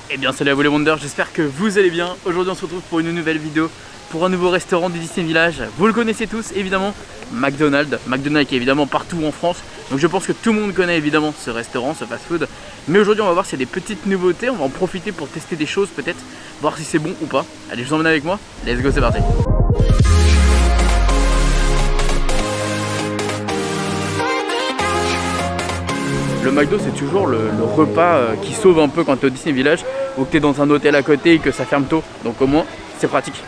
Eh bien salut à vous les Wonders, j'espère que vous allez bien. Aujourd'hui on se retrouve pour une nouvelle vidéo, pour un nouveau restaurant du Disney Village. Vous le connaissez tous évidemment, McDonald's. McDonald's qui est évidemment partout en France. Donc je pense que tout le monde connaît évidemment ce restaurant, ce fast food. Mais aujourd'hui on va voir s'il y a des petites nouveautés, on va en profiter pour tester des choses peut-être, voir si c'est bon ou pas. Allez, je vous emmène avec moi, let's go, c'est parti. Le McDo c'est toujours le repas qui sauve un peu quand tu es au Disney Village ou que tu es dans un hôtel à côté et que ça ferme tôt. Donc au moins c'est pratique.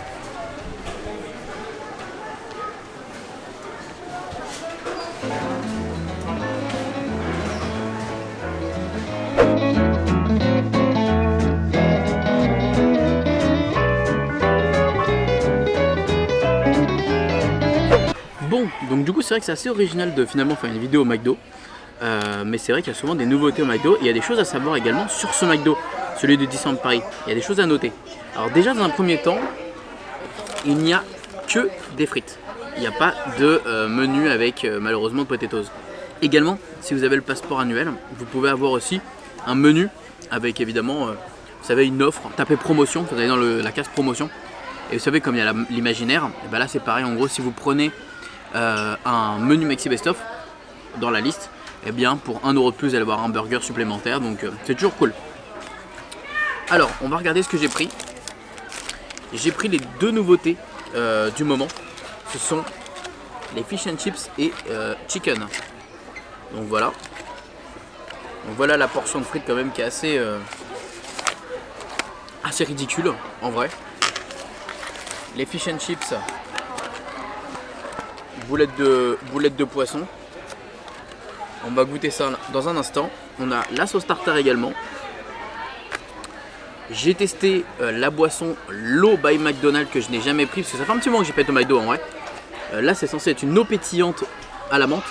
Bon, donc du coup c'est vrai que c'est assez original de finalement faire une vidéo au McDo. Mais c'est vrai qu'il y a souvent des nouveautés au McDo et il y a des choses à savoir également sur ce McDo, celui de Disneyland Paris. Il y a des choses à noter. Alors déjà dans un premier temps, il n'y a que des frites. Il n'y a pas de menu avec malheureusement de potatoes. Également, si vous avez le passeport annuel, vous pouvez avoir aussi un menu avec évidemment, vous savez, une offre. Tapez promotion, vous allez dans la case promotion. Et vous savez, comme il y a l'imaginaire, et ben là c'est pareil. En gros, si vous prenez un menu Maxi Best Of dans la liste, et bien pour 1€ de plus, vous allez avoir un burger supplémentaire. Donc c'est toujours cool. Alors, on va regarder ce que j'ai pris. J'ai pris les deux nouveautés du moment. Ce sont les fish and chips et chicken. Donc voilà. Donc voilà la portion de frites quand même qui est assez ridicule en vrai. Les fish and chips, boulettes de poisson. On va goûter ça dans un instant. On a la sauce tartare également. J'ai testé la boisson l'eau by McDonald's que je n'ai jamais pris parce que ça fait un petit moment que j'ai pas été au McDo en vrai. Là c'est censé être une eau pétillante à la menthe.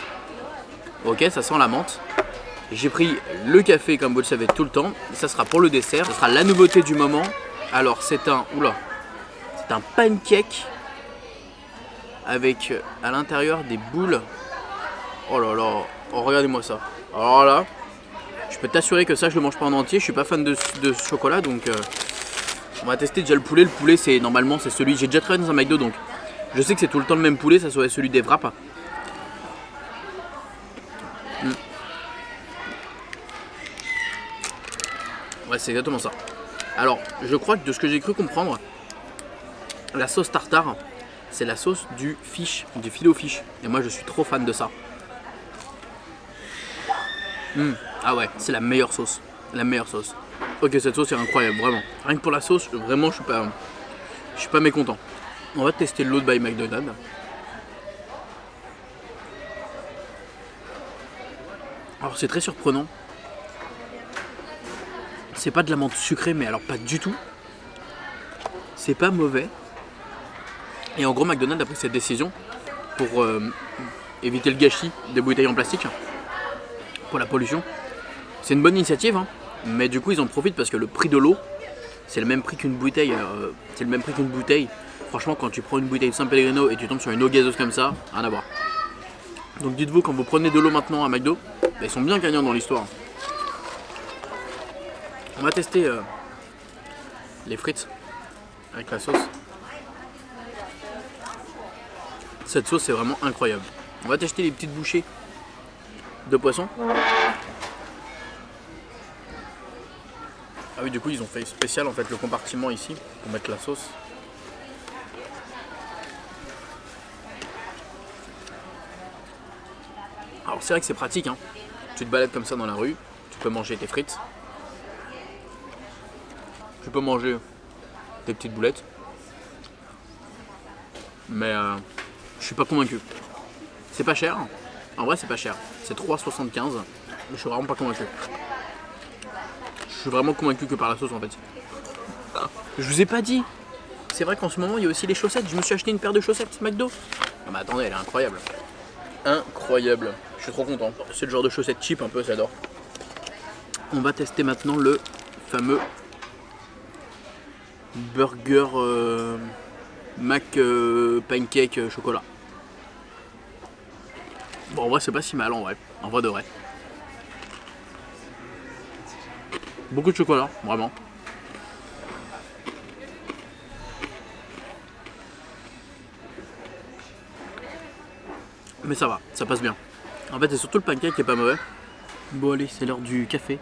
Ok, ça sent la menthe. J'ai pris le café comme vous le savez tout le temps. Ça sera pour le dessert. Ce sera la nouveauté du moment. Alors c'est un pancake avec à l'intérieur des boules. Oh là là, oh, regardez-moi ça. Alors là, je peux t'assurer que ça je le mange pas en entier. Je suis pas fan de chocolat donc on va tester déjà le poulet. Le poulet c'est normalement c'est celui, j'ai déjà travaillé dans un McDo donc je sais que c'est tout le temps le même poulet, ça serait celui des wraps. Ouais, c'est exactement ça. Alors, je crois que de ce que j'ai cru comprendre, la sauce tartare, c'est la sauce du fish, du filet au fish. Et moi, je suis trop fan de ça. Ah ouais, c'est la meilleure sauce. La meilleure sauce. Ok, cette sauce est incroyable, vraiment. Rien que pour la sauce, vraiment, je suis pas mécontent. On va tester l'autre by McDonald's. Alors, c'est très surprenant. C'est pas de la menthe sucrée, mais alors pas du tout. C'est pas mauvais. Et en gros, McDonald's a pris cette décision pour éviter le gâchis des bouteilles en plastique, pour la pollution. C'est une bonne initiative, hein, mais du coup, ils en profitent parce que le prix de l'eau, c'est le même prix qu'une bouteille. Franchement, quand tu prends une bouteille de San Pellegrino et tu tombes sur une eau gazeuse comme ça, rien à voir. Donc dites-vous, quand vous prenez de l'eau maintenant à McDo, ils sont bien gagnants dans l'histoire. On va tester les frites avec la sauce. Cette sauce est vraiment incroyable. On va tester les petites bouchées de poisson. Ah oui, du coup ils ont fait spécial en fait le compartiment ici pour mettre la sauce. Alors c'est vrai que c'est pratique, hein. Tu te balades comme ça dans la rue, tu peux manger tes frites. Tu peux manger tes petites boulettes. Mais je suis pas convaincu. C'est pas cher. En vrai c'est pas cher. C'est 3,75. Mais je suis vraiment pas convaincu. Je suis vraiment convaincu que par la sauce en fait. Je vous ai pas dit. C'est vrai qu'en ce moment il y a aussi les chaussettes. Je me suis acheté une paire de chaussettes McDo. Ah mais attendez, elle est incroyable. Incroyable. Je suis trop content. C'est le genre de chaussettes cheap un peu, j'adore. On va tester maintenant le fameux burger Mac pancake chocolat. Bon, en vrai, c'est pas si mal en vrai de vrai. Beaucoup de chocolat, vraiment. Mais ça va, ça passe bien. En fait c'est surtout le pancake qui est pas mauvais. Bon allez, c'est l'heure du café.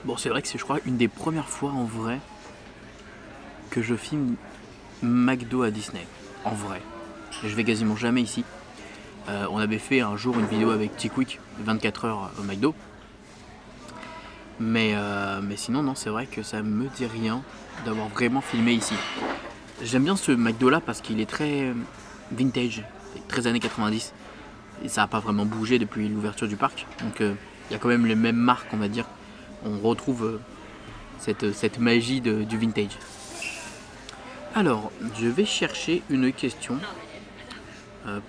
Bon c'est vrai que c'est je crois une des premières fois en vrai que je filme McDo à Disney. En vrai. Je vais quasiment jamais ici. On avait fait un jour une vidéo avec T-Quick, 24 heures au McDo. Mais sinon non, c'est vrai que ça me dit rien d'avoir vraiment filmé ici. J'aime bien ce McDo là parce qu'il est très vintage, très années 90. Et ça n'a pas vraiment bougé depuis l'ouverture du parc. Donc il y a quand même les mêmes marques on va dire. On retrouve cette magie du vintage. Alors, je vais chercher une question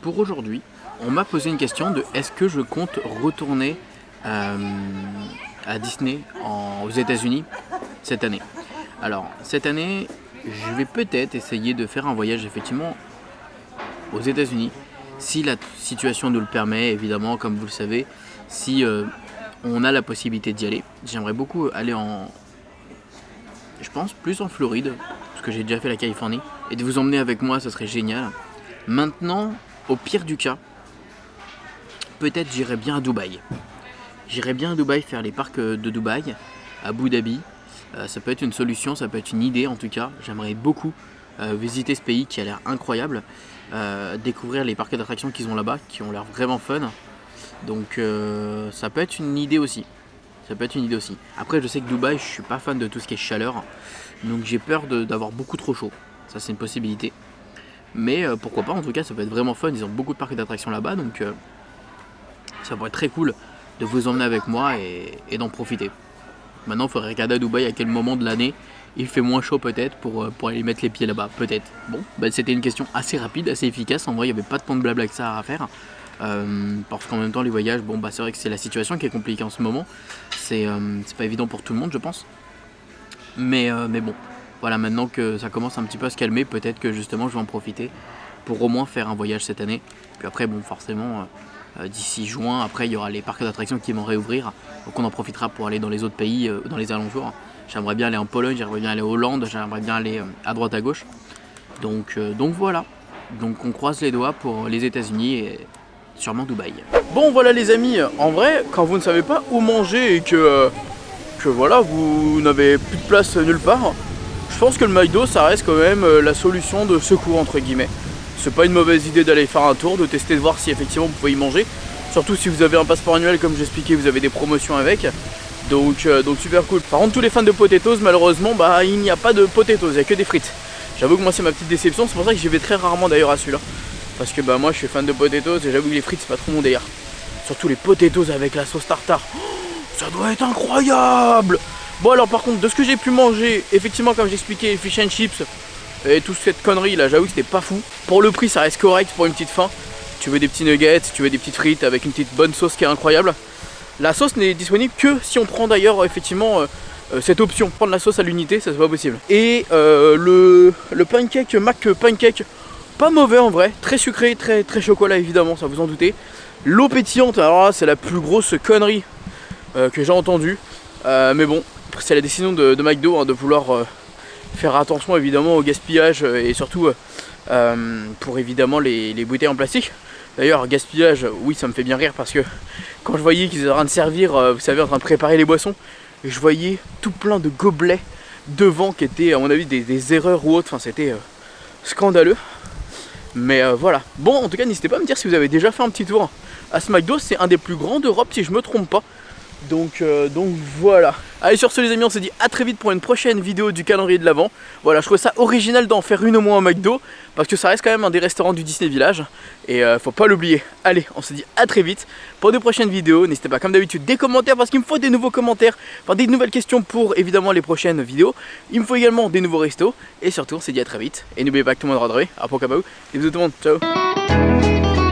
pour aujourd'hui. On m'a posé une question de est-ce que je compte retourner à Disney aux États-Unis cette année. Alors, cette année, je vais peut-être essayer de faire un voyage effectivement aux États-Unis si la situation nous le permet, évidemment, comme vous le savez, si on a la possibilité d'y aller. J'aimerais beaucoup aller je pense plus en Floride, parce que j'ai déjà fait la Californie, et de vous emmener avec moi, ça serait génial. Maintenant, au pire du cas, peut-être j'irai bien à Dubaï. J'irai bien à Dubaï faire les parcs de Dubaï, à Abu Dhabi. Ça peut être une solution, ça peut être une idée en tout cas. J'aimerais beaucoup visiter ce pays qui a l'air incroyable, découvrir les parcs d'attractions qu'ils ont là-bas, qui ont l'air vraiment fun. Donc ça peut être une idée aussi. Après je sais que Dubaï, je suis pas fan de tout ce qui est chaleur, donc j'ai peur d'avoir beaucoup trop chaud. Ça c'est une possibilité. Mais pourquoi pas, en tout cas ça peut être vraiment fun, ils ont beaucoup de parcs d'attractions là-bas, donc ça pourrait être très cool de vous emmener avec moi et d'en profiter. Maintenant il faudrait regarder à Dubaï à quel moment de l'année il fait moins chaud peut-être pour aller mettre les pieds là-bas, peut-être. Bon, c'était une question assez rapide, assez efficace, en vrai il n'y avait pas de temps de blabla que ça à faire. Parce qu'en même temps les voyages, c'est vrai que c'est la situation qui est compliquée en ce moment, c'est pas évident pour tout le monde je pense, mais bon, voilà, maintenant que ça commence un petit peu à se calmer, peut-être que justement je vais en profiter pour au moins faire un voyage cette année. Puis après bon forcément d'ici juin, après il y aura les parcs d'attractions qui vont réouvrir, donc on en profitera pour aller dans les autres pays, dans les alentours. J'aimerais bien aller en Pologne, j'aimerais bien aller en Hollande, j'aimerais bien aller à droite à gauche, donc voilà, donc on croise les doigts pour les États-Unis et sûrement Dubaï. Bon voilà les amis, en vrai quand vous ne savez pas où manger et que voilà vous n'avez plus de place nulle part, je pense que le McDo ça reste quand même la solution de secours entre guillemets. C'est pas une mauvaise idée d'aller faire un tour, de tester, de voir si effectivement vous pouvez y manger. Surtout si vous avez un passeport annuel comme j'expliquais, vous avez des promotions avec. Donc super cool. Par contre tous les fans de potatoes malheureusement il n'y a pas de potatoes, il n'y a que des frites. J'avoue que moi c'est ma petite déception, c'est pour ça que j'y vais très rarement d'ailleurs à celui-là. Parce que moi je suis fan de potatoes et j'avoue que les frites c'est pas trop mon délire. Surtout les potatoes avec la sauce tartare. Oh, ça doit être incroyable. Bon alors par contre de ce que j'ai pu manger, effectivement comme j'expliquais, fish and chips et toute cette connerie là, j'avoue que c'était pas fou. Pour le prix ça reste correct pour une petite faim. Tu veux des petits nuggets, tu veux des petites frites avec une petite bonne sauce qui est incroyable. La sauce n'est disponible que si on prend d'ailleurs effectivement cette option, prendre la sauce à l'unité, ça c'est pas possible. Et le pancake, Mac pancake, pas mauvais en vrai, très sucré, très chocolat évidemment, ça vous en doutez. L'eau pétillante, alors là c'est la plus grosse connerie que j'ai entendue. Mais bon, c'est la décision de McDo de vouloir faire attention évidemment au gaspillage et surtout pour évidemment les bouteilles en plastique. D'ailleurs gaspillage, oui ça me fait bien rire parce que quand je voyais qu'ils étaient en train de servir, vous savez, en train de préparer les boissons, et je voyais tout plein de gobelets devant qui étaient à mon avis des erreurs ou autres, enfin c'était scandaleux. Mais voilà, bon en tout cas n'hésitez pas à me dire si vous avez déjà fait un petit tour à ce McDo, c'est un des plus grands d'Europe si je me trompe pas. Donc voilà. Allez sur ce les amis, on se dit à très vite pour une prochaine vidéo du calendrier de l'Avent. Voilà, je trouvais ça original d'en faire une au moins au McDo, parce que ça reste quand même un des restaurants du Disney Village, et faut pas l'oublier. Allez, on se dit à très vite pour de prochaines vidéos. N'hésitez pas comme d'habitude des commentaires, parce qu'il me faut des nouveaux commentaires, enfin des nouvelles questions pour évidemment les prochaines vidéos. Il me faut également des nouveaux restos, et surtout on se dit à très vite. Et n'oubliez pas que tout le monde rendrait, à Pocabao. Et bisous tout le monde, ciao.